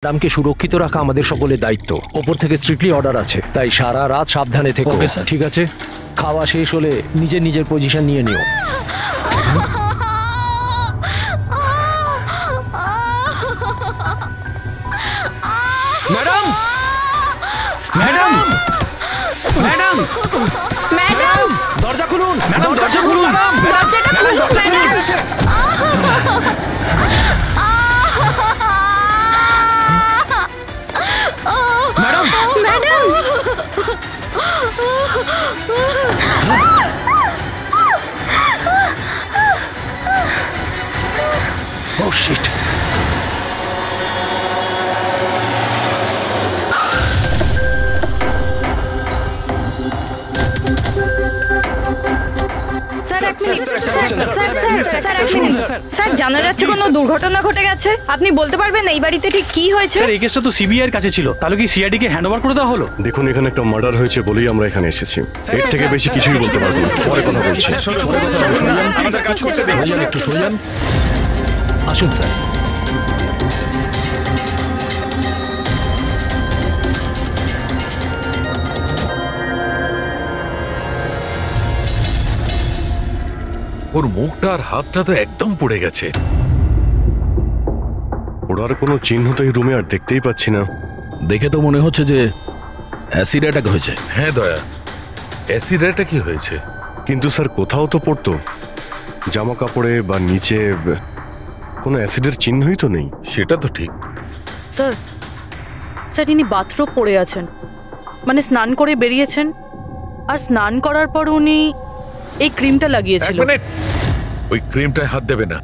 ম্যাডামকে সুরক্ষিত রাখা আমাদের সকলের দায়িত্ব। ওপর থেকে স্ট্রিক্টলি অর্ডার আছে, তাই সারা রাত সাবধানে থেকো। ঠিক আছে? খাওয়া শেষ হলে নিজের নিজের পজিশন নিয়ে নিও। ম্যাডাম, ম্যাডাম, ম্যাডাম, ম্যাডাম, দরজা খুলুন। ম্যাডাম, দরজা খুলুন। দরজাটা খুলুন madam. Madam, madam, oh shit! Sir, জানা যাচ্ছে কোনো দুর্ঘটনা ঘটে গেছে। আপনি বলতে পারবেন এই বাড়িতে ঠিক কি হয়েছে? স্যার, এই কেসটা তো সিবিআই এর কাছে ছিল, তাহলে কি সিআইডি কে হ্যান্ডওভার করে দেওয়া হলো? দেখুন, এখানে একটা মার্ডার হয়েছে বলেই আমরা এখানে এসেছি। এর থেকে বেশি কিছুই বলতে পারবো না, পরে কথা বলছি। একটু সরে যান। আসুন স্যার। ওর মুখটা আর হাতটা তো একদম পুড়ে গেছে। ওরার কোনো চিহ্ন তো এই রুমে আর দেখতেই পাচ্ছি না। দেখে তো মনে হচ্ছে যে অ্যাসিড অ্যাটাক হয়েছে। হ্যাঁ দয়া, অ্যাসিড অ্যাটাকই হয়েছে। কিন্তু স্যার, কোথাও তো পড়তো জামা কাপড়ে বা নিচে কোনো অ্যাসিডের চিহ্নই তো নেই। সেটা তো ঠিক। স্যার, স্যার ইনি বাথরুম পড়ে আছেন, মানে স্নান করে বেরিয়েছেন, আর স্নান করার পর উনি এই ক্রিমটা লাগিয়েছিল। এক মিনিট, ওই ক্রিমটায় হাত দেবে না,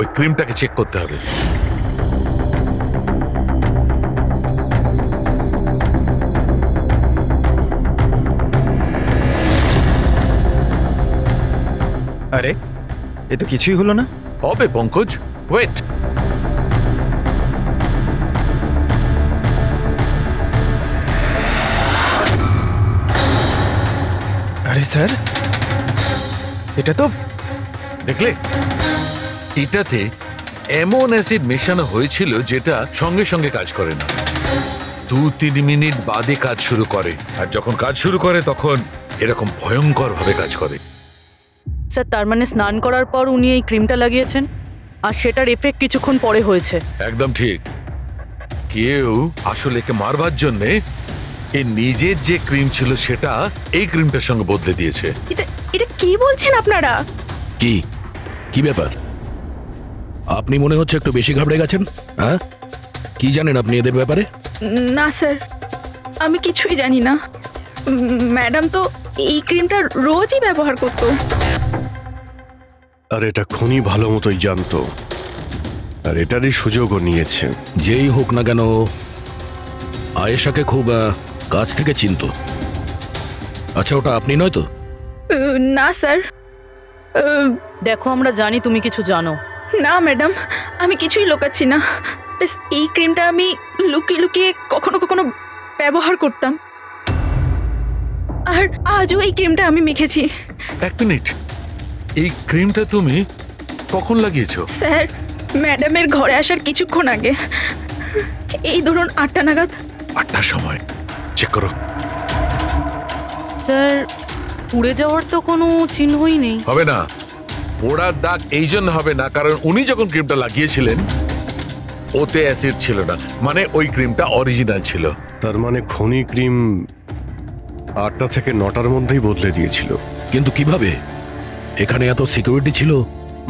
ওই ক্রিমটাকে চেক করতে হবে। আরে, এ তো কিছুই হলো না। হবে পঙ্কজ, ওয়েট। আরে স্যার, এটা তো দেখলে, এটাতে এমন অ্যাসিড মেশানো হয়েছিল যেটা সঙ্গে সঙ্গে কাজ করে না, 2-3 মিনিট বাদে কাজ শুরু করে। আর যখন কাজ শুরু করে তখন এরকম ভয়ঙ্কর ভাবে কাজ করে। স্যার, তার মানে স্নান করার পর উনি এই ক্রিমটা লাগিয়েছেন, আর সেটার এফেক্ট কিছুক্ষণ পরে হয়েছে। একদম ঠিক। কেউ আসলে একে মারবার জন্যে এর নিজের যে ক্রিম ছিল সেটা এই ক্রিমটার সঙ্গে বদলে দিয়েছে। এটা কি বলছেন আপনারা? কি কি ব্যাপার? আপনি মনে হচ্ছে একটু বেশি ঘাবড়ে গেছেন। হ্যাঁ, কি জানেন আপনি এদের ব্যাপারে? না স্যার, আমি কিছুই জানি না। ম্যাডাম তো এই ক্রিমটা রোজই ব্যবহার করতো। আর এটা খুনি ভালো মতোই জানতো, আর এটারই সুযোগও নিয়েছে। যেই হোক না কেন, আয়েশাকে খুব কাছ থেকে চিনতো। আচ্ছা, ওটা আপনি নয় তো? না স্যার। দেখো, আমরা জানি তুমি কিছু জানো। না ম্যাডাম, আমি কিছুই লুকাচ্ছি না। বেশ, এই ক্রিমটা আমি লুকিয়ে লুকিয়ে কখনো কখনো ব্যবহার করতাম, আর আজও এই ক্রিমটা আমি মেখেছি। এক মিনিট, এই ক্রিমটা তুমি কখন লাগিয়েছো? স্যার, ম্যাডামের ঘরে আসার কিছুক্ষণ আগে, এই ধরুন 8টা নাগাদ। 8টার সময়? চেক করো। স্যার, পুড়ে যাওয়ার তো কোনো চিহ্নই নেই। হবে না, পোড়ার দাগ এই জন্য হবে না কারণ উনি যখন ক্রিমটা লাগিয়েছিলেন ওতে অ্যাসিড ছিল না, মানে ওই ক্রিমটা অরিজিনাল ছিল। তার মানে খনি ক্রিম 8টা থেকে 9টার মধ্যেই বদলে দিয়েছিল। কিন্তু কিভাবে? এখানে এত সিকিউরিটি ছিল।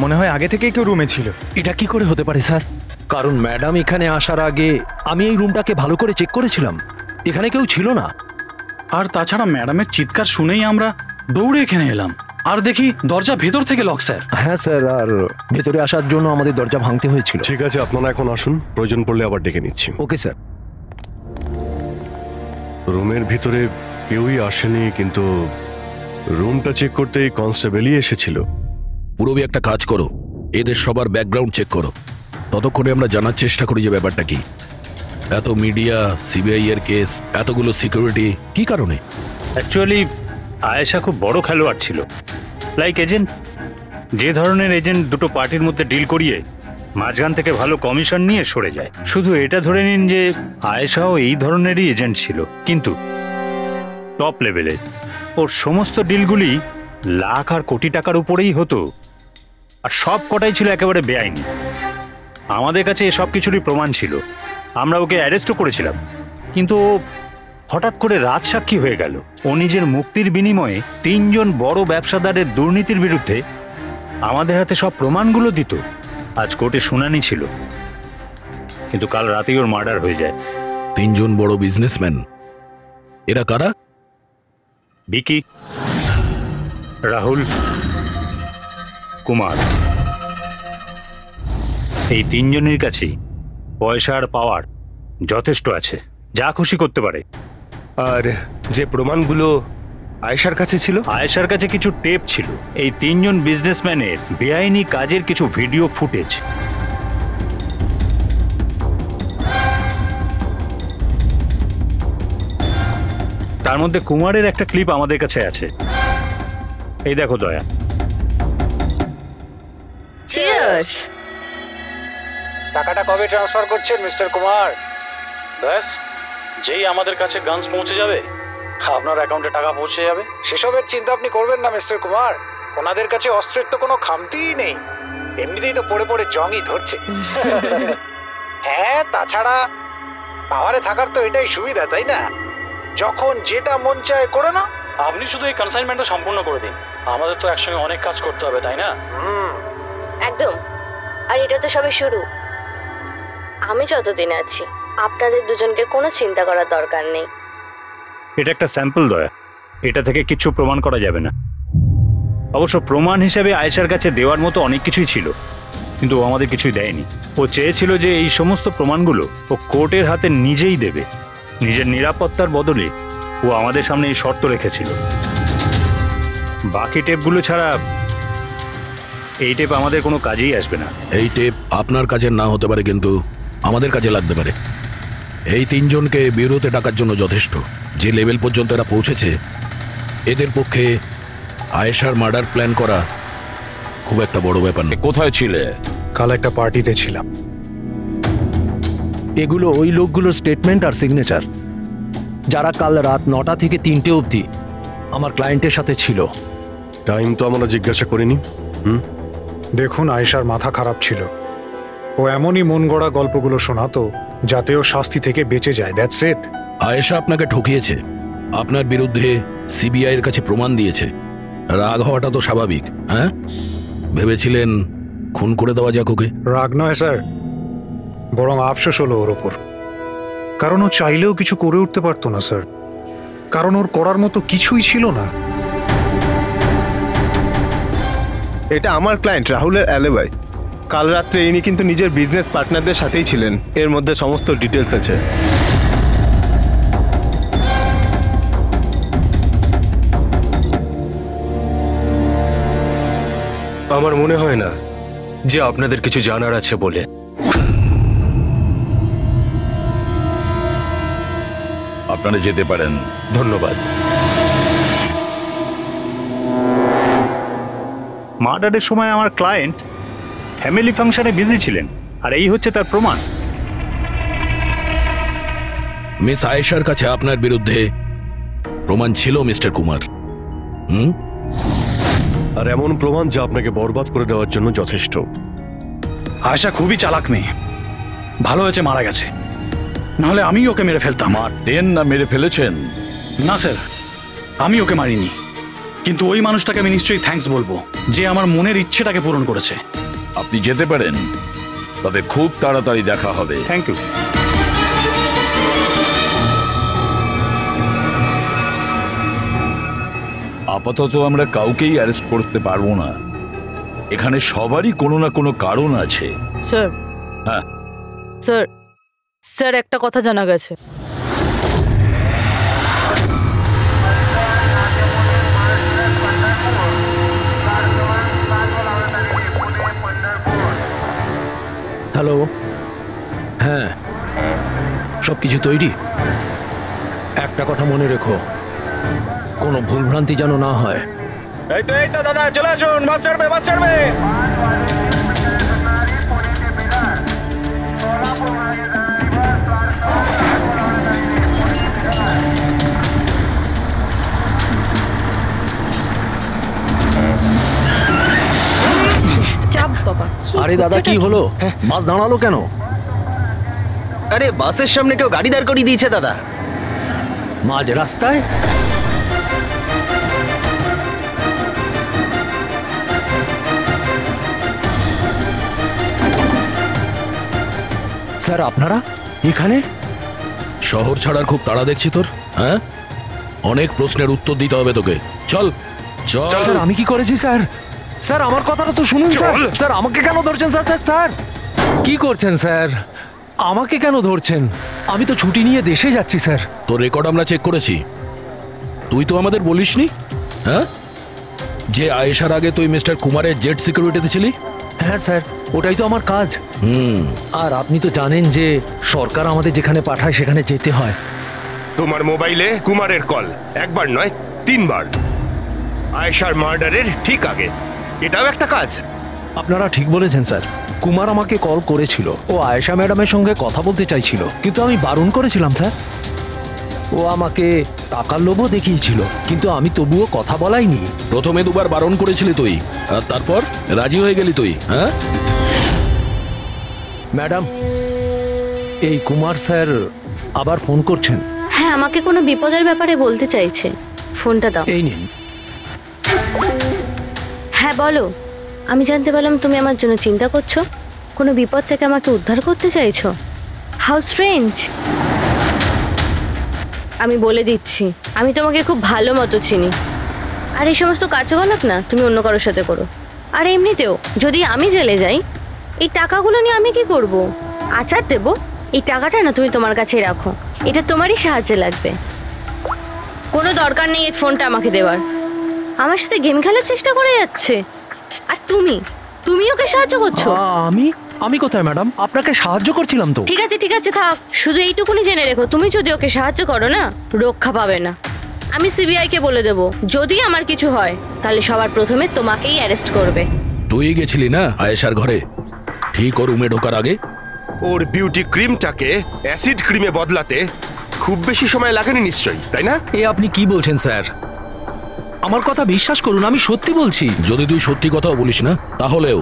মনে হয় আগে থেকেই কেউ রুমে ছিল। এটা কি করে হতে পারে স্যার? কারণ ম্যাডাম এখানে আসার আগে আমি এই রুমটাকে ভালো করে চেক করেছিলাম, এখানে কেউ ছিল না। আর তাছাড়া ম্যাডামের চিৎকার শুনেই আমরা দৌড়ে এখানে এলাম, আর দেখি দরজা ভেতর থেকে লক। স্যার, হ্যাঁ স্যার, আর ভেতরে আসার জন্য আমাদের দরজা ভাঙতে হয়েছিল। ঠিক আছে, আপনারা এখন আসুন, প্রয়োজন পড়লে আবার ডেকে নিচ্ছি। Okay sir. রুমের ভিতরে কেউই আসেনি, কিন্তু রুমটা চেক করতে কনস্টেবলই এসেছিল। পুরোবি একটা কাজ করো, এদের সবার ব্যাকগ্রাউন্ড চেক করো। ততক্ষণে আমরা জানার চেষ্টা করি যে ব্যাপারটা কি। এত মিডিয়া, সিবিআই এর কেস, এতগুলো সিকিউরিটি, কি কারণে? অ্যাকচুয়ালি আয়েশা খুব বড় খেলোয়াড় ছিল, লাইক এজেন্ট। যে ধরনের এজেন্ট দুটো পার্টির মধ্যে ডিল করিয়ে মাঝখান থেকে ভালো কমিশন নিয়ে সরে যায়। শুধু এটা ধরে নিন যে আয়েশাও এই ধরনেরই এজেন্ট ছিল, কিন্তু টপ লেভেলে। ওর সমস্ত ডিলগুলি লাখ আর কোটি টাকার উপরেই হতো, আর সব কটাই ছিল একেবারে বেআইনি। আমাদের কাছে এসব কিছুরই প্রমাণ ছিল, আমরা ওকে অ্যারেস্টও করেছিলাম। কিন্তু ও হঠাৎ করে রাজসাক্ষী হয়ে গেল। ও নিজের মুক্তির বিনিময়ে 3 জন বড় ব্যবসাদারের দুর্নীতির বিরুদ্ধে আমাদের হাতে সব প্রমাণগুলো দিত। আজ কোর্টে শুনানি ছিল, কিন্তু কাল রাতেই ওর মার্ডার হয়ে যায়। 3 জন বড় বিজনেসম্যান, এরা কারা? ভিকি, রাহুল, কুমার। এই 3 জনের কাছেই পয়সা আর পাওয়ার যথেষ্ট আছে, যা খুশি করতে পারে। আর যে প্রমাণগুলো আয়েশার কাছে ছিল? আয়েশার কাছে কিছু টেপ ছিল, এই 3 জন বিজনেসম্যানের বেআইনি কাজের কিছু ভিডিও ফুটেজ। তার মধ্যে কুমারের একটা ক্লিপ আমাদের কাছে আছে। এই দেখো দয়া। চিয়ার্স। টাকাটা কবে ট্রান্সফার করছেন মিস্টার কুমার? ব্যাস, যেই আমাদের কাছে গানস পৌঁছে যাবে আপনার অ্যাকাউন্টে টাকা পৌঁছে যাবে। সেসবের চিন্তা আপনি করবেন না মিস্টার কুমার, ওনাদের কাছে অস্ত্রের তো কোনো খামতিই নেই, এমনিতেই তো পড়ে পড়ে জংই ধরছে। হ্যাঁ, তাছাড়া পাওয়ারে থাকার তো এটাই সুবিধা, তাই না? যখন যেটা মন চায় করে না। আপনি শুধু এই কনসাইনমেন্টটা সম্পূর্ণ করে দিন, আমাদের তো একসঙ্গে অনেক কাজ করতে হবে, তাই না? একদম। আর এটা তো সবে শুরু। আমি যতদিন আছি আপনাদের দুজনকে কোনো চিন্তা করার দরকার নেই। এটা একটা স্যাম্পল দয়া, এটা থেকে কিছু প্রমাণ করা যাবে না। অবশ্য প্রমাণ হিসেবে আয়েশার কাছে দেওয়ার মতো অনেক কিছুই ছিল, কিন্তু ও আমাদের কিছুই দেয়নি। ও চেয়েছিল যে এই সমস্ত প্রমাণগুলো ও কোর্টের হাতে নিজেই দেবে। নিজের নিরাপত্তার বদলে ও আমাদের সামনে এই শর্ত রেখেছিল। বাকি টেপগুলো ছাড়া এই টেপ আমাদের কোনো কাজেই আসবে না। এই টেপ আপনার কাজে না হতে পারে, কিন্তু আমাদের কাজে লাগতে পারে। এই 3 জনকে বিরোধে ডাকার জন্য যথেষ্ট। যে লেভেল পর্যন্ত এরা পৌঁছেছে, এদের পক্ষে আয়েশার মার্ডার প্ল্যান করা খুব একটা বড় ব্যাপার না। কোথায় ছিলে? কাল একটা পার্টিতে ছিলাম। এগুলো ওই লোকগুলোর স্টেটমেন্ট আর সিগনেচার, যারা কাল রাত 9টা থেকে 3টে অবধি আমার ক্লায়েন্টের সাথে ছিল। টাইম তো আমরা জিজ্ঞাসা করিনি। দেখুন, আয়েশার মাথা খারাপ ছিল, ও এমনই মন গড়া গল্পগুলো শোনাতো যাতে ও শাস্তি থেকে বেঁচে যায়। That's it. আয়েশা আপনাকে ঠকিয়েছে, আপনার বিরুদ্ধে সিবিআই এর কাছে প্রমাণ দিয়েছে। রাগ হওয়াটা তো স্বাভাবিক। হ্যাঁ, ভেবেছিলেন খুন করে দেওয়া যাক ওকে? রাগ নয় স্যার, বরং আফসোস হলো ওর ওপর। কারণ ও চাইলেও কিছু করে উঠতে পারতো না স্যার, কারণ ওর করার মতো কিছুই ছিল না। এটা আমার ক্লায়েন্ট রাহুলের অ্যালিবাই। কাল রাত্রে ইনি কিন্তু নিজের বিজনেস পার্টনারদের সাথেই ছিলেন, এর মধ্যে সমস্ত ডিটেলস আছে। আমার মনে হয় না যে আপনাদের কিছু জানার আছে বলে। আপনারা যেতে পারেন। ধন্যবাদ। মার্ডারের সময় আমার ক্লায়েন্ট ফ্যামিলি ফাংশনে বিজি ছিলেন, আর এই হচ্ছে তার প্রমাণ। মিস আয়েশার কাছে আপনার বিরুদ্ধে প্রমাণ ছিল মিস্টার কুমার। আর এমন প্রমাণ যা আপনাকে বরবাদ করে দেওয়ার জন্য যথেষ্ট। আয়েশা খুবই চালাক মেয়ে, ভালো হয়েছে মারা গেছে, নাহলে আমি ওকে মেরে ফেলতাম। মারতেন না মেরে ফেলেছেন? না স্যার, আমি ওকে মারিনি, কিন্তু ওই মানুষটাকে আমি নিশ্চয়ই থ্যাঙ্কস বলবো যে আমার মনের ইচ্ছেটাকে পূরণ করেছে। আপনি যেতে পারেন, তবে খুব তাড়াতাড়ি দেখা হবে। Thank you. আপাতত আমরা কাউকেই অ্যারেস্ট করতে পারবো না, এখানে সবারই কোনো না কোনো কারণ আছে। স্যার, হ্যাঁ স্যার, স্যার একটা কথা জানা গেছে। হ্যালো, হ্যাঁ, সব কিছু তৈরি। একটা কথা মনে রেখো, কোনো ভুলভ্রান্তি যেন না হয়। এই তো দাদা, চলে আসুন, বাস ছাড়বে, বাস ছাড়বে। আরে দাদা কি হলো? বাস দাঁড়ালো কেন? আরে বাসের সামনে কেউ গাড়ি দাঁড় করিয়ে দিয়েছে দাদা। মাঝ রাস্তায়? স্যার আপনারা এখানে? শহর ছাড়ার খুব তাড়া দেখছি তোর, হ্যাঁ? অনেক প্রশ্নের উত্তর দিতে হবে তোকে। চল চল। স্যার আমি কি করেছি স্যার? স্যার আমার কথাটা তো শুনুন স্যার। স্যার আমাকে কেন ধরছেন স্যার? স্যার স্যার কি করছেন স্যার? আমাকে কেন ধরছেন? আমি তো ছুটি নিয়ে দেশে যাচ্ছি স্যার। তোর রেকর্ড আমরা চেক করেছি। তুই তো আমাদের বলিসনি, হ্যাঁ, যে আয়েশার আগে তুই মিস্টার কুমারের জেট সিকিউরিটিতে ছিলি? হ্যাঁ স্যার, ওটাই তো আমার কাজ। আর আপনি তো জানেন যে সরকার আমাদের যেখানে পাঠায় সেখানে যেতে হয়। তোমার মোবাইলে কুমারের কল একবার নয় 3 বার, আয়েশার মার্ডারের ঠিক আগে। এটাও একটা কাজ। আপনারা ঠিক বলেছেন স্যার। কুমার আমাকে কল করেছিল, ও আয়েশা ম্যাডামের সঙ্গে কথা বলতে চাইছিল, কিন্তু আমি বারণ করেছিলাম স্যার। ও আমাকে টাকার লোভও দেখিয়েছিল, কিন্তু আমি তবুও কথা বলাইনি। প্রথমে 2বার বারণ করেছিলি তুই, আর তারপর রাজি হয়ে গেলি তুই, হ্যাঁ? ম্যাডাম, এই কুমার স্যার আবার ফোন করছেন। হ্যাঁ, আমাকে কোনো বিপদের ব্যাপারে বলতে চাইছে। ফোনটা দাও। এই নিন। হ্যাঁ বলো। আমি জানতে পারলাম তুমি আমার জন্য চিন্তা করছো, কোনো বিপদ থেকে আমাকে উদ্ধার করতে চাইছো। How strange. আমি বলে দিচ্ছি, আমি তোমাকে খুব ভালো মতো চিনি। আর এই সমস্ত কার্যকলাপ না তুমি অন্য কারোর সাথে করো। আর এমনিতেও যদি আমি জেলে যাই, এই টাকাগুলো নিয়ে আমি কি করব? আচার দেবো? এই টাকাটা না তুমি তোমার কাছেই রাখো, এটা তোমারই সাহায্যে লাগবে। কোনো দরকার নেই এই ফোনটা আমাকে দেওয়ার। আমার সাথে গেম খেলার চেষ্টা করে যাচ্ছে, আর তুমি ওকে সাহায্য করছো। আমি কোথায় ম্যাডাম? আপনাকে সাহায্য করছিলাম তো। ঠিক আছে ঠিক আছে, থাক। শুধু এইটুকুনি জেনে রেখো, তুমি যদি ওকে সাহায্য করো না, রক্ষা পাবে না। আমি সিবিআই কে বলে দেবো, যদি আমার কিছু হয় তাহলে সবার প্রথমে তোমাকেই অ্যারেস্ট করবে। তুই গেছিলি না আয়েশার ঘরে ঠিক ওর রুমে ঢোকার আগে? ওর বিউটি ক্রিমটাকে অ্যাসিড ক্রিমে বদলাতে খুব বেশি সময় লাগেনি নিশ্চয়ই, তাই না? এ আপনি কি বলছেন স্যার? আমার কথা বিশ্বাস করুন, আমি সত্যি বলছি। যদি তুই সত্যি কথাও বলিস না, তাহলেও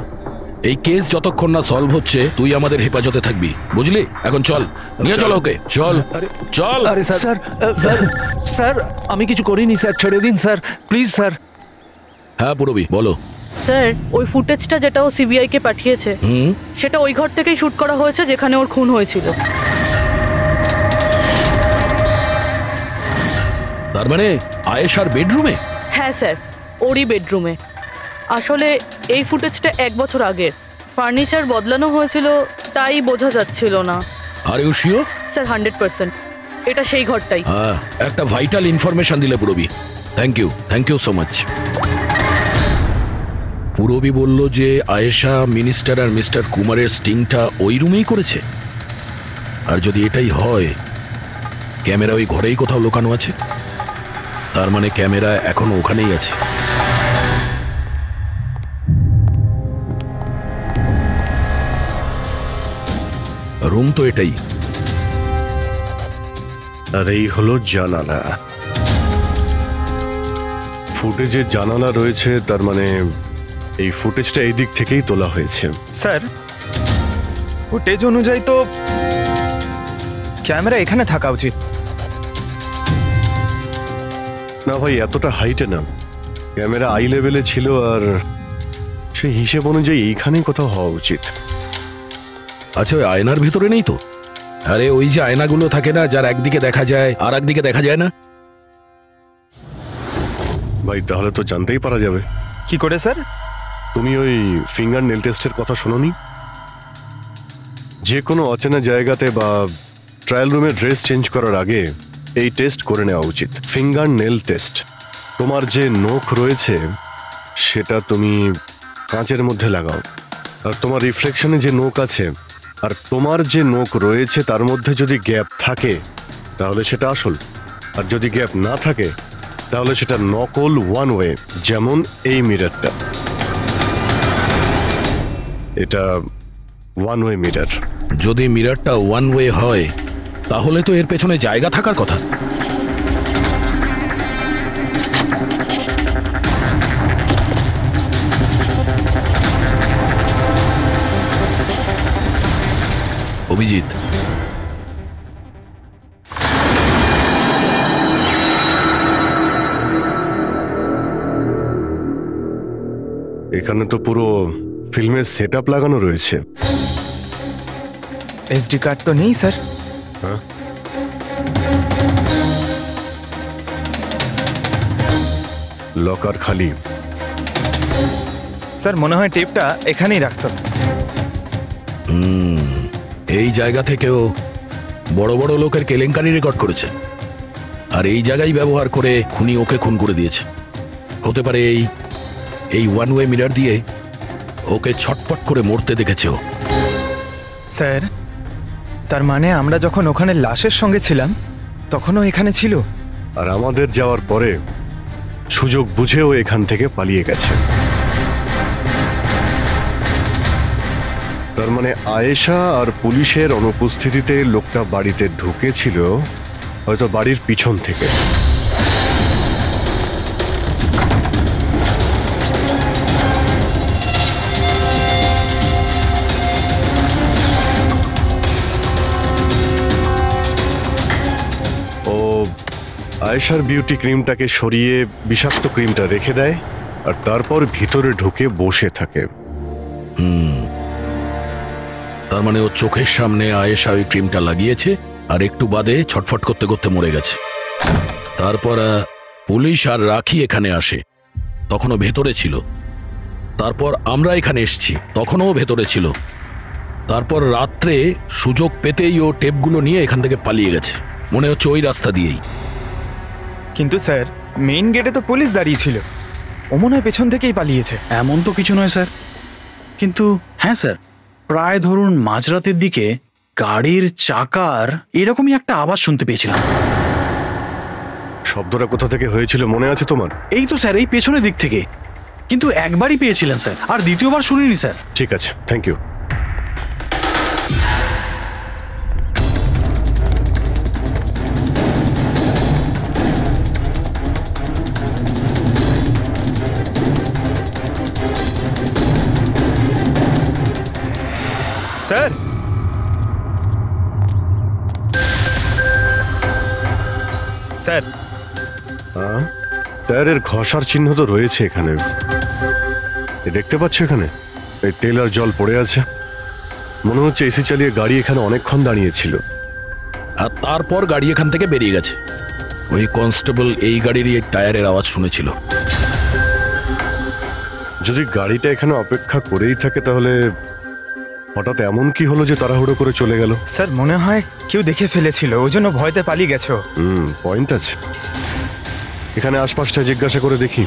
এই কেস যতক্ষণ না সলভ হচ্ছে তুই আমাদের হেফাজতে থাকবি, বুঝলি? এখন চল, নিয়ে চল ওকে, চল চল। আরে স্যার স্যার স্যার আমি কিছু করিনি স্যার, ছেড়ে দিন স্যার প্লিজ স্যার। হ্যাঁ পুরবি বলো। স্যার ওই ফুটেজটা যেটা ও সিবিআই কে পাঠিয়েছে, সেটা ওই ঘর থেকেই শুট করা হয়েছে যেখানে ওর খুন হয়েছিল। তার মানে আয়েশার বেডরুমে? হ্যাঁ স্যার, ওরই বেডরুমে। আসলে এই ফুটেজটা 1 বছর আগের, ফার্নিচার বদলানো হয়েছিল তাই বোঝা যাচ্ছিল না। Are you sure? স্যার 100%, এটা সেই ঘরটাই। হ্যাঁ, একটা ভাইটাল ইনফরমেশন দিলে Purabi. Thank you so much. Purabi বলল যে আয়েশা মিনিস্টার আর মিস্টার কুমারের স্টিংটা ওই রুমেই করেছে। আর যদি এটাই হয়, ক্যামেরা ওই ঘরেই কোথাও লোকানো আছে। তার মানে ক্যামেরা এখনো ওখানেই আছে। রুম তো এটাই। আর এই হলো জানালা। ফুটেজে জানালা রয়েছে, তার মানে এই ফুটেজটা এই দিক থেকেই তোলা হয়েছে। স্যার ফুটেজ অনুযায়ী তো ক্যামেরা এখানে থাকা উচিত। না ভাই, এতটা হাইটে না, ক্যামেরা আই লেভেলে ছিল, আর সেই হিসেব অনুযায়ী এইখানেই কোথাও হওয়া উচিত। আচ্ছা, ওই আয়নার ভিতরে নেই তো? আরে ওই যে আয়নাগুলো থাকে না, যার একদিকে দেখা যায় আর একদিকে দেখা যায় না। ভাই তাহলে তো জানতেই পারা যাবে। কি করে স্যার? তুমি ওই ফিঙ্গার নেল টেস্টের কথা শোনোনি? যে কোনো অচেনা জায়গাতে বা ট্রায়াল রুমে ড্রেস চেঞ্জ করার আগে এই টেস্ট করে নেওয়া উচিত, ফিঙ্গার নেল টেস্ট। তোমার যে নখ রয়েছে সেটা তুমি কাঁচের মধ্যে লাগাও, আর তোমার রিফ্লেকশনে যে নখ আছে আর তোমার যে নখ রয়েছে তার মধ্যে যদি গ্যাপ থাকে তাহলে সেটা আসল, আর যদি গ্যাপ না থাকে তাহলে সেটা নকল ওয়ান ওয়ে। যেমন এই মিররটা, এটা ওয়ান ওয়ে মিরর। যদি মিররটা ওয়ান ওয়ে হয় তাহলে তো এর পেছনে জায়গা থাকার কথা। অভিজিৎ। এখানে তো পুরো ফিল্মের সেট আপ লাগানো রয়েছে। এসডি কার্ড তো নেই স্যার। হ্যাঁ, লকার খালি। স্যার মনে হয় টেপটা এখানেই রাখতো। এই জায়গা থেকেও বড় বড় লোকের কেলেঙ্কারি রেকর্ড করেছে, আর এই জায়গায় ব্যবহার করে খুনি ওকে খুন করে দিয়েছে। হতে পারে এই ওয়ান ওয়ে মিরার দিয়ে ওকে ছটপট করে মরতে দেখেছে ও। স্যার তার মানে আমরা যখন ওখানে লাশের সঙ্গে ছিলাম তখনও এখানে ছিল, আর আমাদের যাওয়ার পরে সুযোগ বুঝেও এখান থেকে পালিয়ে গেছে। তার মানে আয়েশা আর পুলিশের অনুপস্থিতিতে লোকটা বাড়িতে ঢুকেছিল, হয়তো বাড়ির পিছন থেকে। ও আয়েশার বিউটি ক্রিমটাকে সরিয়ে বিষাক্ত ক্রিমটা রেখে দেয়, আর তারপর ভিতরে ঢুকে বসে থাকে। তার মানে ও চোখের সামনে আয়েশা ওই ক্রিমটা লাগিয়েছে, আর একটু বাদে ছটফট করতে করতে মরে গেছে। তারপর পুলিশ আর রাখি এখানে আসে, তখনও ভেতরে ছিল। তারপর আমরা এখানে এসেছি, তখনও ভেতরে ছিল। তারপর রাত্রে সুযোগ পেতেই ও টেপগুলো নিয়ে এখান থেকে পালিয়ে গেছে, মনে হচ্ছে ওই রাস্তা দিয়েই। কিন্তু স্যার মেইন গেটে তো পুলিশ দাঁড়িয়ে ছিল, ও মনে হয় পেছন থেকেই পালিয়েছে। এমন তো কিছু নয় স্যার, কিন্তু হ্যাঁ স্যার, প্রায় ধরুন মাঝরাতের দিকে গাড়ির চাকার এরকমই একটা আওয়াজ শুনতে পেয়েছিলাম। শব্দটা কোথা থেকে হয়েছিল মনে আছে তোমার? এই তো স্যার, এই পেছনের দিক থেকে, কিন্তু একবারই পেয়েছিলাম স্যার, আর দ্বিতীয়বার শুনিনি স্যার। ঠিক আছে, থ্যাংক ইউ। স্যার স্যার টায়ারের ঘষার চিহ্ন তো রয়েছে এখানে, দেখতে পাচ্ছ এখানে এই তেল আর জল পড়ে আছে। মনে হচ্ছে এসি চালিয়ে গাড়ি এখানে অনেকক্ষণ দাঁড়িয়েছিল, আর তারপর গাড়ি এখান থেকে বেরিয়ে গেছে। ওই কনস্টেবল এই গাড়িরই টায়ারের আওয়াজ শুনেছিল। যদি গাড়িটা এখানে অপেক্ষা করেই থাকে তাহলে হঠাৎ এমন কি হলো যে তাড়াহুড়ো করে চলে গেল? স্যার মনে হয় কেউ দেখে ফেলেছিল, ওই জন্য ভয়তে পালিয়ে গেছো। পয়েন্ট আছে। এখানে আশপাশটা জিজ্ঞাসা করে দেখি।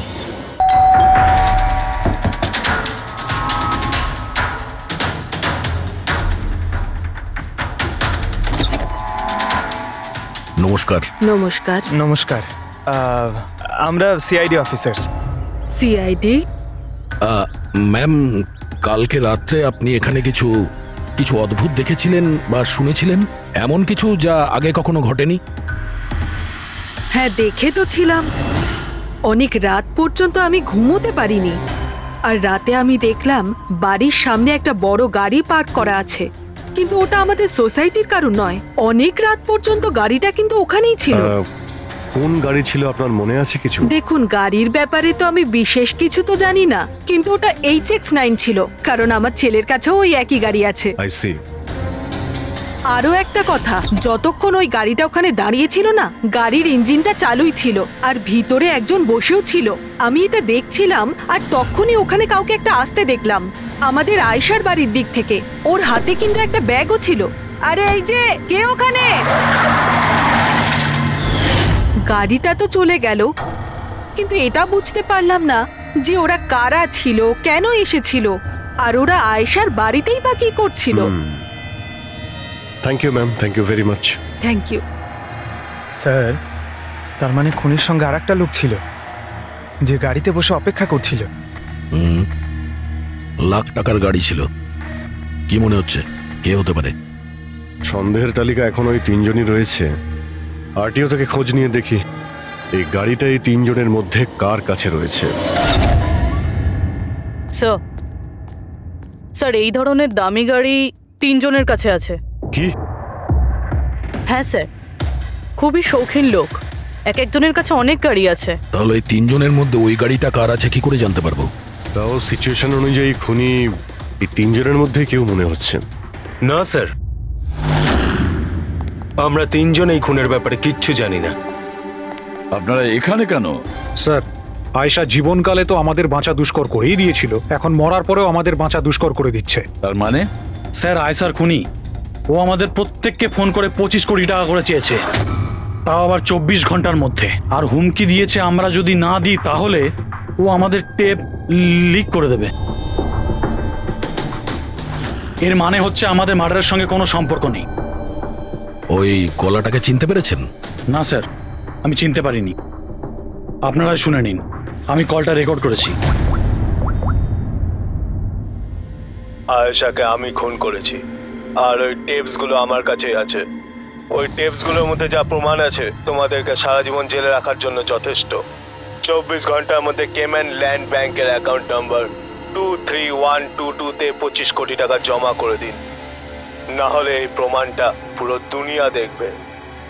নমস্কার। নমস্কার। নমস্কার, আমরা সিআইডি অফিসার্স। সিআইডি? ম্যাম, কালকে রাত্রে আপনি এখানে কিছু কিছু অদ্ভুত দেখেছিলেন বা শুনেছিলেন, এমন কিছু যা আগে কখনো ঘটেনি? হ্যাঁ, দেখে তো ছিলাম। অনেক রাত পর্যন্ত আমি ঘুমোতে পারিনি, আর রাতে আমি দেখলাম বাড়ির সামনে একটা বড় গাড়ি পার্ক করা আছে, কিন্তু ওটা আমাদের সোসাইটির কারণ নয়। অনেক রাত পর্যন্ত গাড়িটা কিন্তু ওখানেই ছিল। কোন গাড়ি ছিল আপনার মনে আছে কিছু? দেখুন, গাড়ির ব্যাপারে তো আমি বিশেষ কিছু তো জানি না, কিন্তু ওটা HX9 ছিল, কারণ আমার ছেলের কাছেও ওই একই গাড়ি আছে। I see. আরো একটা কথা, যতক্ষণ ওই গাড়িটা ওখানে দাঁড়িয়ে ছিল না, গাড়ির ইঞ্জিনটা চালুই ছিল, আর ভিতরে একজন বসেও ছিল। আমি এটা দেখছিলাম, আর তখনই ওখানে কাউকে একটা আসতে দেখলাম আমাদের আয়েশার বাড়ির দিক থেকে। ওর হাতে কিন্তু একটা ব্যাগও ছিল। আরে এই যে, কে ওখানে? গাড়িটা তো চলে গেল, কিন্তু এটা বুঝতে পারলাম না যে ওরা কারা ছিল, কেন এসেছিল, আর ওরা আয়েশার বাড়িতেই বা কি করছিল। Thank you ma'am, thank you very much. Thank you. Sir তার মানে খুনির সঙ্গে আর একটা লোক ছিল যে গাড়িতে বসে অপেক্ষা করছিল। লাখ টাকার গাড়ি ছিল। কি মনে হচ্ছে কে হতে পারে? সন্দেহের তালিকা এখন ওই তিনজনই রয়েছে। আরটিও থেকে খোঁজ নিয়ে দেখি এই গাড়িটা এই তিনজনের মধ্যে কার কাছে রয়েছে। স্যার, এই ধরনের দামি গাড়ি তিনজনের কাছে আছে। কি? হ্যাঁ স্যার, খুবই শৌখিন লোক, এক একজনের কাছে অনেক গাড়ি আছে। তাহলে এই তিনজনের মধ্যে ওই গাড়িটা কার আছে কি করে জানতে পারবো? তাও সিচুয়েশন অনুযায়ী খুনি এই তিনজনের মধ্যে কেউ মনে হচ্ছে। না স্যার, আমরা তিনজন এই খুনের ব্যাপারে কিচ্ছু জানি না। আপনারা এখানে কেন? স্যার, আয়েশা জীবনকালে তো আমাদের বাঁচা দুষ্কর করেই দিয়েছিল, এখন মরার পরেও আমাদের বাঁচা দুষ্কর করে দিচ্ছে। তার মানে? স্যার, আয়সার খুনি ও আমাদের প্রত্যেককে ফোন করে 25 কোটি টাকা করে চেয়েছে, তাও আবার 24 ঘন্টার মধ্যে। আর হুমকি দিয়েছে আমরা যদি না দিই তাহলে ও আমাদের টেপ লিক করে দেবে। এর মানে হচ্ছে আমাদের মার্ডারের সঙ্গে কোনো সম্পর্ক নেই। ওই গলাটাকে চিনতে পেরেছেন? না স্যার, আমি চিনতে পারিনি। আপনারা শুনে নিন, আমি কলটা রেকর্ড করেছি। আয়েশাকে আমি খুন করেছি, আর ওই টেপসগুলো আমার কাছেই আছে। ওই টেপসগুলোর মধ্যে যা প্রমাণ আছে তোমাদেরকে সারা জীবন জেলে রাখার জন্য যথেষ্ট। 24 ঘন্টার মধ্যে কেম্যান ল্যান্ড ব্যাংকের অ্যাকাউন্ট নাম্বার 23122-তে 25 কোটি টাকা জমা করে দিন, না হলে এই প্রমাণটা পুরো দুনিয়া দেখবে।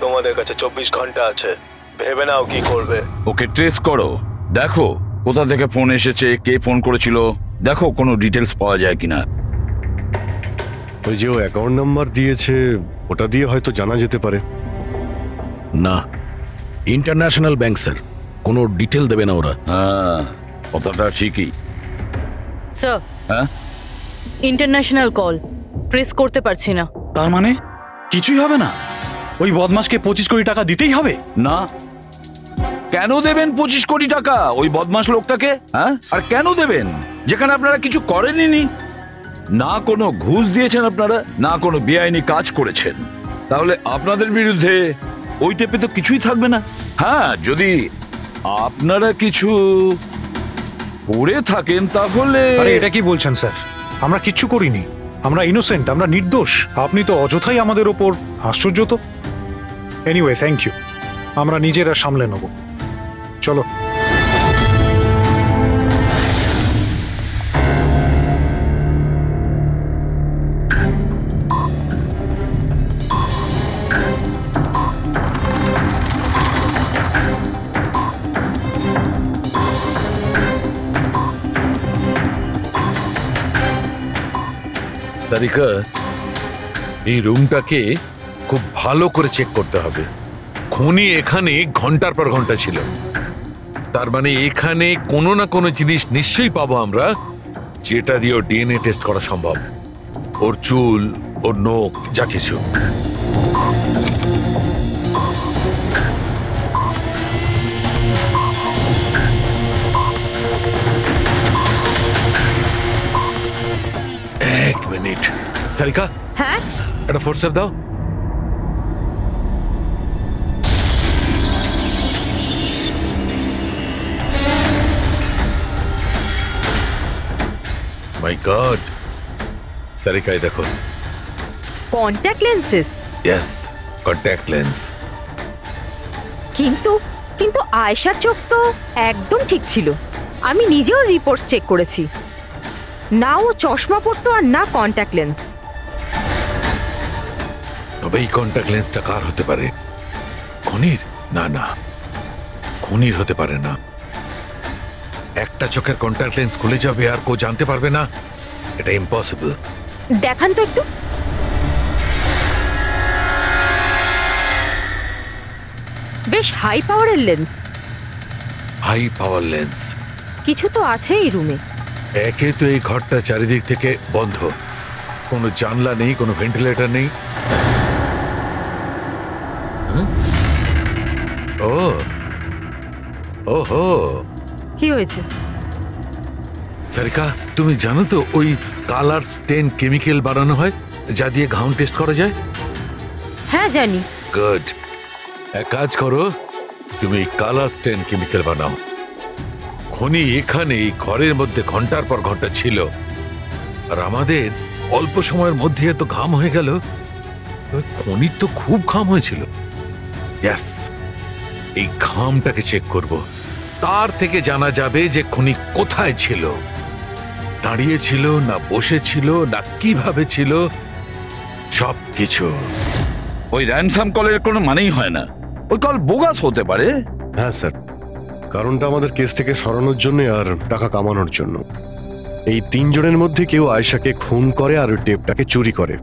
তোমাদের কাছে 24 ঘন্টা আছে, ভেবে নাও কি করবে। ওকে ট্রেস করো, দেখো কোথা থেকে ফোন এসেছে, কে ফোন করেছিল, দেখো কোনো ডিটেলস পাওয়া যায় কিনা। ওই যে ও অ্যাকাউন্ট নাম্বার দিয়েছে, ওটা দিয়ে হয়তো জানা যেতে পারে। না, ইন্টারন্যাশনাল ব্যাংক স্যার, কোনো ডিটেল দেবে না ওরা। হ্যাঁ, কথাটা ঠিকই। স্যার, হ্যাঁ, ইন্টারন্যাশনাল কল, প্রেস করতে পারছি না। তার মানে কিছুই হবে না? ওই বদমাশকে 25 কোটি টাকা দিতেই হবে? না, কেন দেবেন 25 কোটি টাকা ওই বদমাশ লোকটাকে? হ্যাঁ, আর কেন দেবেন যেখানে আপনারা কিছু করেননি? না কোনো ঘুষ দিয়েছেন আপনারা, না কোনো বেআইনি কাজ করেছেন। তাহলে আপনাদের বিরুদ্ধে ওই টেপে তো কিছুই থাকবে না। হ্যাঁ, যদি আপনারা কিছু করে থাকেন তাহলে। আরে এটা কি বলছেন স্যার? আমরা কিচ্ছু করিনি, আমরা ইনোসেন্ট, আমরা নির্দোষ। আপনি তো অযথাই আমাদের ওপর। আশ্চর্য তো। এনিওয়ে, থ্যাংক ইউ, আমরা নিজেরা সামলে নেব। চলো। সারিকা, এই রুমটাকে খুব ভালো করে চেক করতে হবে। খুনি এখানে ঘন্টার পর ঘন্টা ছিল, তার মানে এখানে কোনো না কোনো জিনিস নিশ্চয়ই পাবো আমরা, যেটা দিয়ে ওর ডিএনএ টেস্ট করা সম্ভব। ওর চুল, ওর নখ, যা কিছু। এক মিনিট সারিকা, হ্যাঁ, একটা ফোর্সেপ দাও। মাই গড, সারিকা এই দেখো। Contact lenses? Yes, contact lens. কিন্তু কিন্তু আয়েশার চোখ তো একদম ঠিক ছিল। আমি নিজেও রিপোর্টস চেক করেছি, না ও চশমা পরতো আর না কন্ট্যাক্ট লেন্স। তবে এই কন্ট্যাক্ট লেন্সটা কার হতে পারে? খুনির? না না, খুনির হতে পারে না। একটা চোখের কন্ট্যাক্ট লেন্স খুলে যাবে আর কেউ জানতে পারবে না, এটা ইম্পসিবল। দেখান তো একটু। বেশ হাই পাওয়ারের লেন্স। High power lens? কিছু তো আছে এই রুমে। একে তো এই ঘরটা চারিদিক থেকে বন্ধ, কোনো জানলা নেই, কোনো ভেন্টিলেটর নেই। ও ওহো, কি হয়েছে? সারিকা, তুমি জানো তো ওই কালার স্টেন কেমিক্যাল বানানো হয় যা দিয়ে ঘাম টেস্ট করা যায়? হ্যাঁ জানি। গুড, এক কাজ করো, তুমি কালার স্টেন কেমিক্যাল বানাও। খুনি এখানে এই ঘরের মধ্যে ঘন্টার পর ঘন্টা ছিল, আর আমাদের অল্প সময়ের মধ্যে এত ঘাম হয়ে গেল। খুনির তো খুব ঘাম হয়েছিল। ইয়েস, এই ঘামটাকে চেক করব, তার থেকে জানা যাবে যে খুনি কোথায় ছিল, দাঁড়িয়ে ছিল না বসে ছিল না কিভাবে ছিল। সব কিছু। ওই র্যানসাম কলের কোনো মানেই হয় না। ওই কল বোগাস হতে পারে। হ্যাঁ স্যার, কারণটা আমাদের কেস থেকে সরানোর জন্য আর টাকা কামানোর জন্য। এই তিনজনের মধ্যে কেউ আয়েশাকে খুন করে আর ওই টেপটাকে চুরি করে,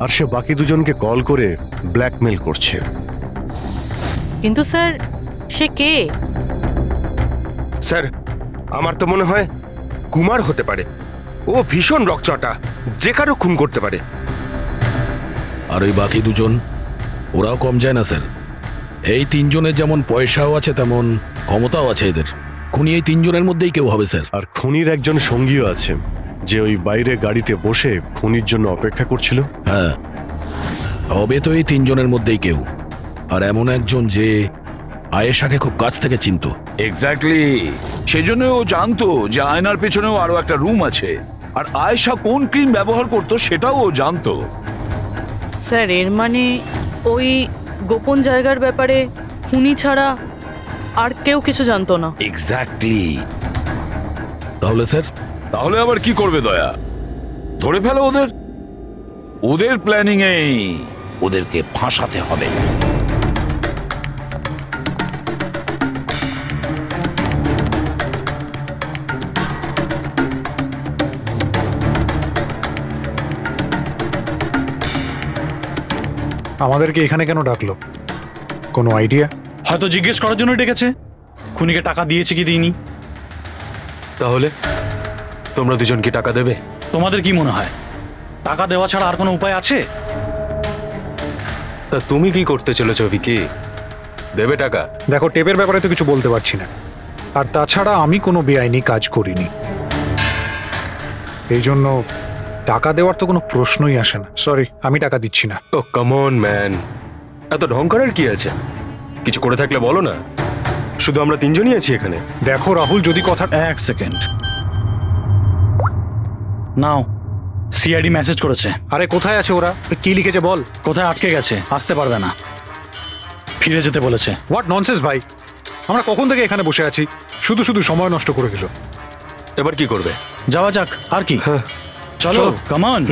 আর সে বাকি দুজনকে কল করে ব্ল্যাকমেল করছে। কিন্তু স্যার, সে কে? স্যার, আমার তো মনে হয় কুমার হতে পারে। ও ভীষণ রকচটা, যে কারো খুন করতে পারে। আর ওই বাকি দুজন, ওরাও কম যায় না স্যার। এই তিনজনের যেমন পয়সাও আছে তেমন ক্ষমতাও আছে এদের। খুনি এই তিনজনের মধ্যেই কেউ হবে স্যার। আর খুনির একজন সঙ্গীও আছে, যে ওই বাইরে গাড়িতে বসে খুনির জন্য অপেক্ষা করছিল। হ্যাঁ, হবে তো এই তিনজনের মধ্যেই কেউ। আর এমন একজন যে আয়েশাকে খুব কাছ থেকে চিনত। এক্স্যাক্টলি, সেজন্য ও জানতো যে আয়নার পেছনেও আরো একটা রুম আছে, আর আয়েশা কোন ক্রিম ব্যবহার করতো সেটাও ও জানতো। স্যার, এর মানে ওই গোপন জায়গার ব্যাপারে খুনি ছাড়া আর কেউ কিছু জানতো না। এক্স্যাক্টলি। তাহলে স্যার? তাহলে আবার কি করবে দয়া? ধরে ফেলো ওদের। ওদের প্ল্যানিং এই ওদেরকে ফাঁসাতে হবে। আমাদেরকে এখানে কেন ডাকলো? কোনো আইডিয়া? হয়তো জিজ্ঞেস করার জন্য ডেকেছে খুনিকে টাকা দিয়েছে কি দিইনি। তাহলে তোমরা দুজন কি টাকা দেবে? তোমাদের কি মনে হয় টাকা দেওয়া ছাড়া আর কোনো উপায় আছে? তা তুমি কি করতে চলেছো ভিকি? দেবে টাকা? দেখো, টেপের ব্যাপারে তো কিছু বলতে পারছি না, আর তাছাড়া আমি কোনো বেআইনি কাজ করিনি। এই জন্য টাকা দেওয়ার তো কোনো প্রশ্নই আসে না। সরি, আমি টাকা দিচ্ছি না। ও কাম অন ম্যান, এত ঢং করার কি আছে? কিছু করে থাকলে বলো না, শুধু আমরা তিনজনই আছি এখানে। দেখো রাহুল, যদি কথা... এক সেকেন্ড নাও, সিআইডি মেসেজ করেছে। আরে কোথায় আছে ওরা? কি লিখেছে বল। কোথায় আটকে গেছে, আসতে পারবে না, ফিরে যেতে বলেছে। হোয়াট ননসেন্স ভাই, আমরা কখন থেকে এখানে বসে আছি, শুধু শুধু সময় নষ্ট করে দিল। এবার কি করবে? যাওয়া যাক, আর কি। চলো, কাম অন।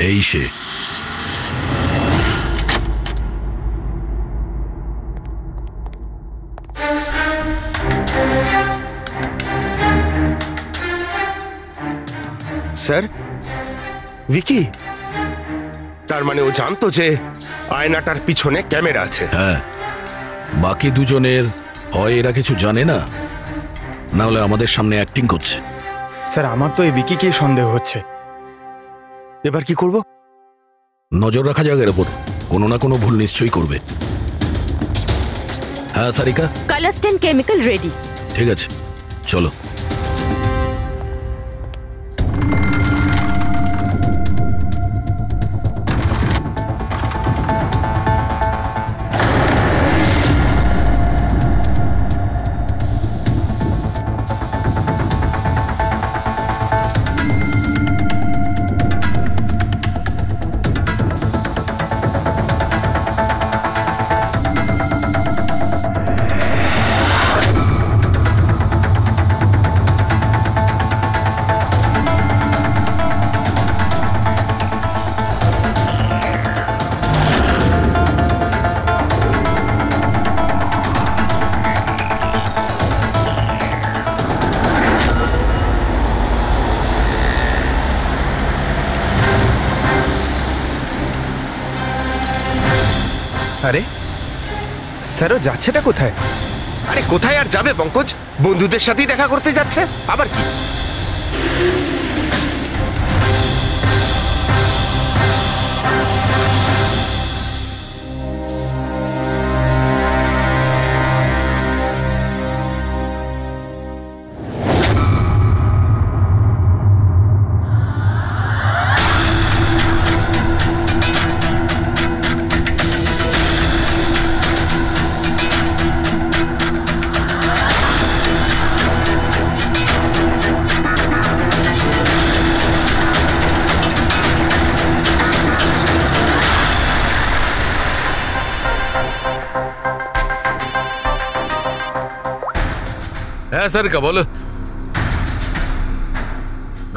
এই সে। স্যার, ভিকি, তার মানে ও জানতো যে আয়নাটার পিছনে ক্যামেরা আছে? হ্যাঁ, বাকি দুজনের হয় এরা কিছু জানে না, না হলে আমাদের সামনে অ্যাক্টিং করছে। স্যার, আমার তো এই বিকিকেই সন্দেহ হচ্ছে। এবার কি করব? নজর রাখা যাক এর উপর, কোনো না কোনো ভুল নিশ্চয়ই করবে। হ্যাঁ সারিকা, কালাস্টেন কেমিক্যাল রেডি। ঠিক আছে, চলো। আরে স্যারও যাচ্ছেটা কোথায়? আরে কোথায় আর যাবে পঙ্কজ, বন্ধুদের সাথেই দেখা করতে যাচ্ছে। আবার কি? হ্যাঁ সারিকা বলো।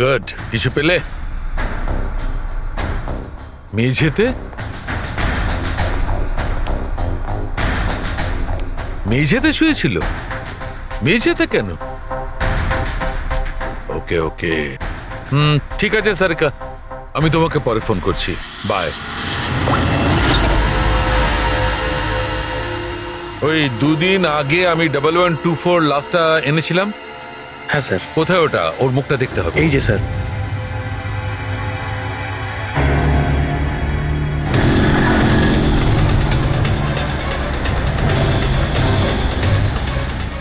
গুড, কিছু পেলে? মেঝেতে? মেঝেতে শুয়েছিল? মেঝেতে কেন? ওকে ওকে, ঠিক আছে সারিকা, আমি তোমাকে পরে ফোন করছি। বাই। ওই 2 দিন আগে আমি 1124 লাস্টটা এনেছিলাম। হ্যাঁ স্যার। কোথায় ওটা? ওর মুখটা দেখতে হবে। এই যে স্যার।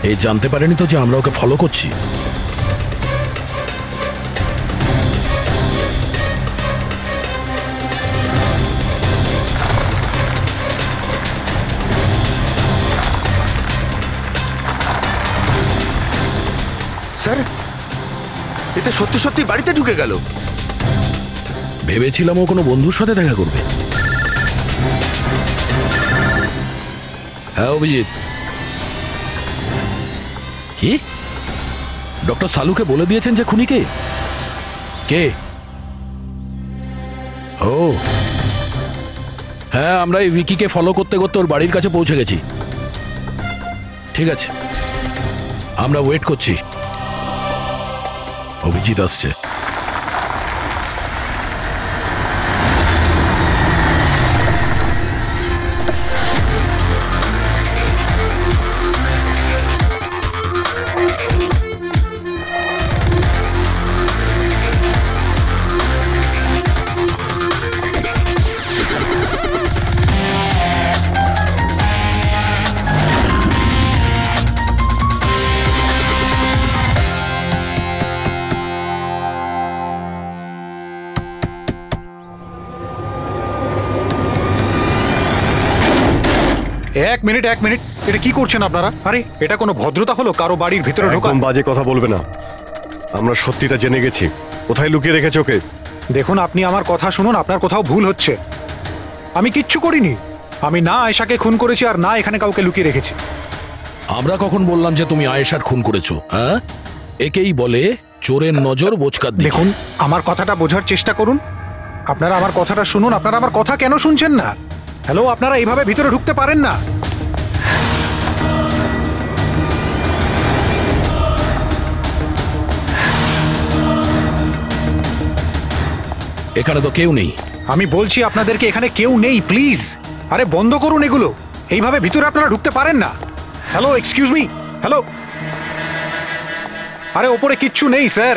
এই জানতে পারেনি তো যে আমরা ওকে ফলো করছি? স্যার, এটা সত্যি সত্যি বাড়িতে ঢুকে গেল। ভেবেছিলাম ও কোনো বন্ধুর সাথে দেখা করবে। হ্যাঁ অভিজিৎ। কি? ডক্টর সালুকে বলে দিয়েছেন যে খুনি কে? কে? ও হ্যাঁ, আমরা এই উইকিকে ফলো করতে করতে ওর বাড়ির কাছে পৌঁছে গেছি। ঠিক আছে, আমরা ওয়েট করছি। অভিজিৎ আসছে। এক মিনিট, এটা কি করছেন আপনারা? আরে এটা কোনো ভদ্রতা হলো কারো বাড়ির ভিতরে ঢোকা? একদম বাজে কথা বলবে না। আমরা সত্যিটা জেনে গেছি। কোথায় লুকিয়ে রেখেছো ওকে? দেখুন, আপনি আমার কথা শুনুন, আপনার কোথাও ভুল হচ্ছে। আমি কিচ্ছু করিনি। আমি না আয়েশাকে খুন করেছি আর না এখানে কাউকে লুকিয়ে রেখেছি। আমরা কখন বললাম যে তুমি আয়েশার খুন করেছো? হ্যাঁ, একেই বলে চোরের নজর বোচকার দিকে। দেখুন, আমার কথাটা বোঝার চেষ্টা করুন। আপনারা আমার কথাটা শুনুন। আপনারা আমার কথা কেন শুনছেন না? হ্যালো, আপনারা এইভাবে ভিতরে ঢুকতে পারেন না। এখানে তো কেউ নেই। আমি বলছি আপনাদেরকে এখানে কেউ নেই, প্লিজ। আরে বন্ধ করুন এগুলো। এইভাবে ভিতরে আপনারা ঢুকতে পারেন না। Hello, excuse me. হ্যালো, আরে ওপরে কিচ্ছু নেই স্যার।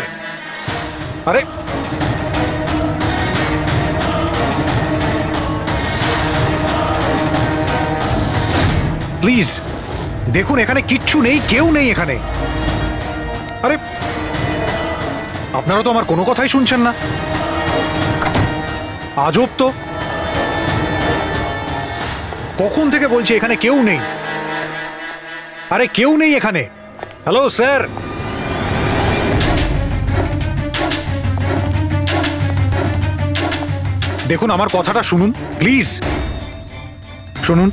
আরে প্লিজ দেখুন, এখানে কিচ্ছু নেই, কেউ নেই এখানে। আরে আপনারা তো আমার কোনো কথাই শুনছেন না। আজব তো, কখন থেকে বলছি এখানে কেউ নেই। আরে কেউ নেই এখানে। হ্যালো স্যার, দেখুন আমার কথাটা শুনুন প্লিজ। শুনুন,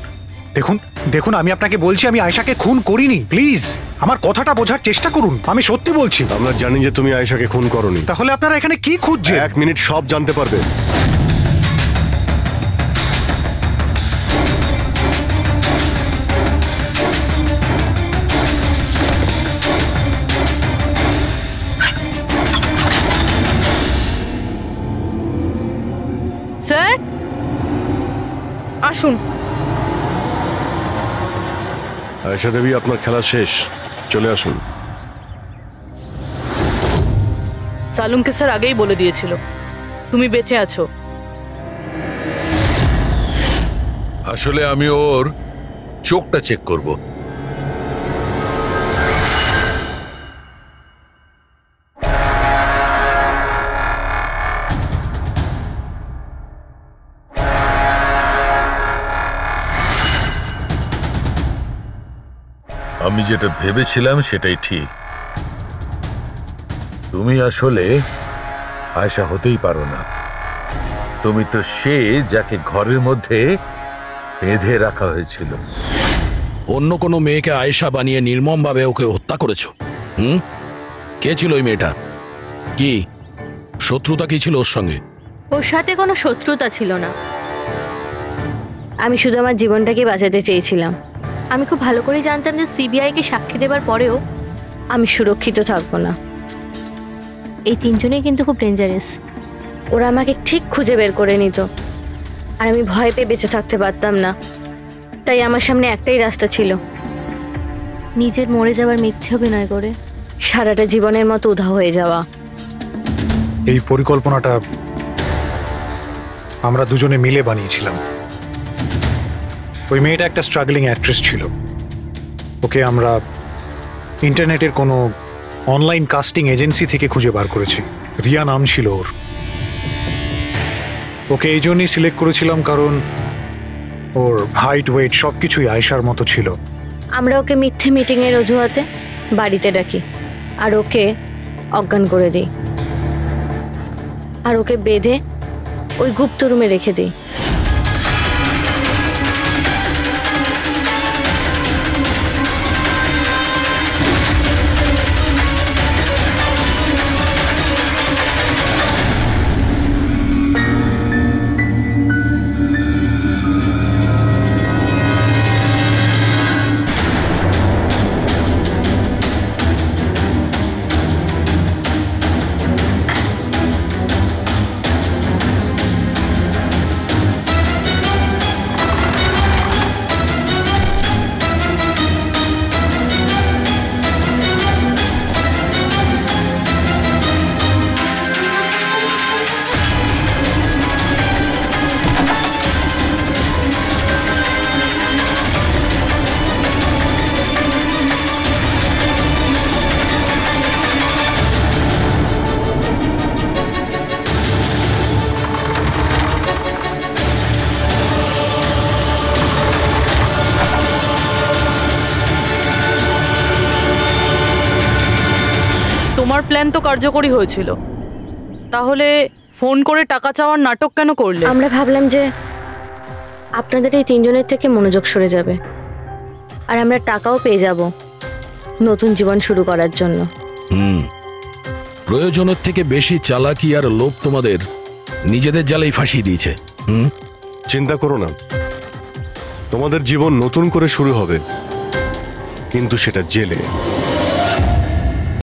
দেখুন দেখুন, আমি আপনাকে বলছি আমি আয়েশাকে খুন করিনি। প্লিজ আমার কথাটা বোঝার চেষ্টা করুন। আমি সত্যি বলছি। আমরা জানি যে তুমি আয়েশাকে খুন করোনি। তাহলে আপনারা এখানে কি খুঁজছেন? 1 মিনিট, সব জানতে পারবে। স্যার আসুন। আয়েশা দেবী, আপনার খেলা শেষ, চলে আসুন। সালুমকে স্যার আগেই বলে দিয়েছিল তুমি বেঁচে আছো। আসলে আমি ওর চোখটা চেক করব। আমি যেটা ভেবেছিলাম সেটাই ঠিক। তুমি আসলে আয়েশা হতেই পারো না। তুমি তো সে যাকে ঘরের মধ্যে বেঁধে রাখা হয়েছিল। অন্য কোনো মেয়েকে আয়েশা বানিয়ে নির্মমভাবে ওকে হত্যা করেছো। কে ছিল ওই মেয়েটা? কি শত্রুতা কি ছিল ওর সঙ্গে? ওর সাথে কোনো শত্রুতা ছিল না। আমি শুধু আমার জীবনটাকে বাঁচাতে চেয়েছিলাম। আমি খুব ভালো করে জানতাম যে সিবিআইকে সাক্ষী দেবার পরেও আমি সুরক্ষিত থাকবো না। এই তিনজনেই কিন্তু খুব ডেঞ্জারাস। ওরা আমাকে ঠিক খুঁজে বের করে নিত, আর আমি ভয় পেয়ে বেঁচে থাকতে পারতাম না। তাই আমার সামনে একটাই রাস্তা ছিল, নিজের মরে যাওয়ার মিথ্যে অভিনয় করে সারাটা জীবনের মতো উধাও হয়ে যাওয়া। এই পরিকল্পনাটা আমরা দুজনে মিলে বানিয়েছিলাম। ওই মেয়েটা একটা স্ট্রাগলিং অ্যাক্ট্রেস ছিল। ওকে আমরা ইন্টারনেটের কোনো অনলাইন কাস্টিং এজেন্সি থেকে খুঁজে বার করেছি। রিয়া নাম ছিল ওর। ওকে এই জন্যই সিলেক্ট করেছিলাম কারণ ওর হাইট, ওয়েট সব কিছুই আয়েশার মতো ছিল। আমরা ওকে মিথ্যে মিটিংয়ের অজুহাতে বাড়িতে ডাকি, আর ওকে অজ্ঞান করে দিই, আর ওকে বেঁধে ওই গুপ্ত রুমে রেখে দিই। তোমার প্ল্যান তো কার্যকরী হয়েছিল, তাহলে ফোন করে টাকা চাওয়ার নাটক কেন করলে? আমরা ভাবলাম যে আপনাদের এই তিনজনের থেকে মনোযোগ সরে যাবে, আর আমরা টাকাও পেয়ে যাব নতুন জীবন শুরু করার জন্য। প্রয়োজনের থেকে বেশি চালাকি আর লোভ তোমাদের নিজেদের জালেই ফাঁসিয়ে দিয়েছে। চিন্তা করো না, তোমাদের জীবন নতুন করে শুরু হবে, কিন্তু সেটা জেলে।